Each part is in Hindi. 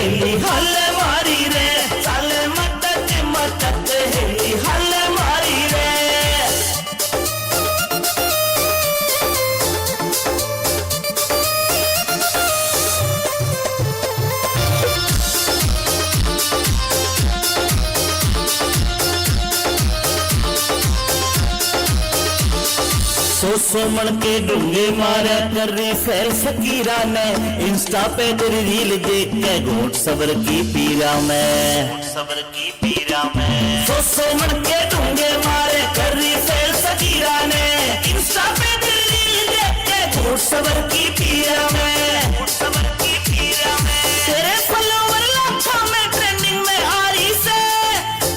हेली हल मारी रे, चल मटक मटक हेली हल मारी रे। सो मन के डूंगे मारा कर रही फैल फकीरा ने, इंस्टा पे तेरी रील देख के घोट सबर की पीरा में, सबर की पीरा में। सो मन के डूंगे मारे कर रही फैल फकीरा ने, इंस्टा पे तेरी रील देख के घोट सबर की पीरा में, सबर की पीरा में। तेरे फॉलोवर लाखों में ट्रेंडिंग में आ रही से,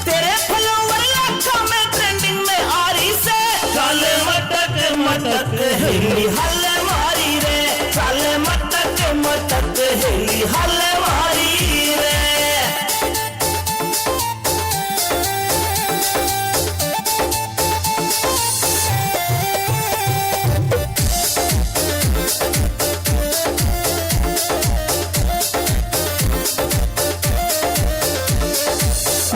तेरे फॉलोवर लाखों में ट्रेंडिंग में आ रही से। चल मटक मटक हेली हल मारी रे, चल मटक मटक हेली हल मारी रे।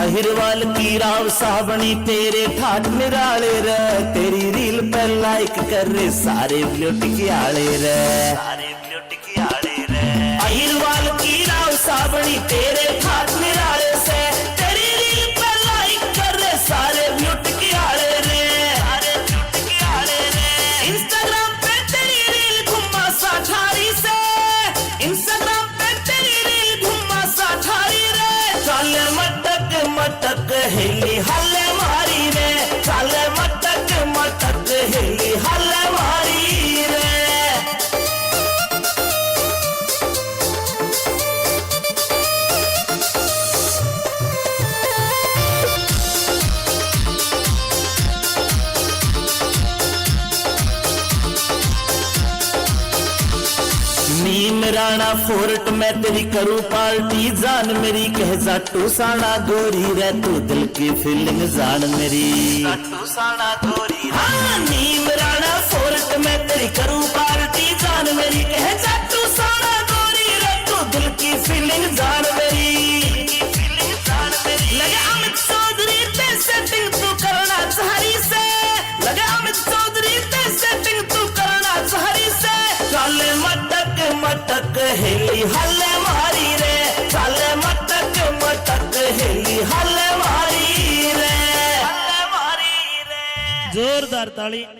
अहिरवाल की राव सावनी तेरे ठाट निराले रे, तेरी रील पे लाइक कर रे सारे ब्यूटी आले रे, सारे ब्यूटी आले रे। अहिरवाल की राव सावनी तेरे ठाट निराले से, तेरी रील पे लाइक कर रे सारे ब्यूटी आले रे, सारे ब्यूटी आले रे। इंस्टाग्राम पे तेरी रील घुमा सा ठारी से, इंस्टाग्राम पे तेरी रील घुमा सा ठारी रे। चल मटक मटक हेली हल मारी रे, चल मटक मटक हेली हल मारी रे। नीम राणा फोर्ट में तेरी करूँ पार्टी, जान मेरी कह जाटू साना गोरी रे, तू दिल की फीलिंग जान मेरी, जाटू साना गोरी। हाँ नीम राणा फोर्ट में तेरी करूँ पार्टी, जान मेरी कह जाटू साना गोरी रे, तू दिल की फीलिंग जान मेरी, फीलिंग जान मेरी। लगे अमित चौधरी ते सेटिंग तू करना चाहरी से, लगे अमित चौधरी ते सेटिंग तू करना चाहरी से। चल मटक मटक हेली हल मारी रे, चल मटक मटक हेली हल मारी रे, हल मारी रे। जोरदार ताली।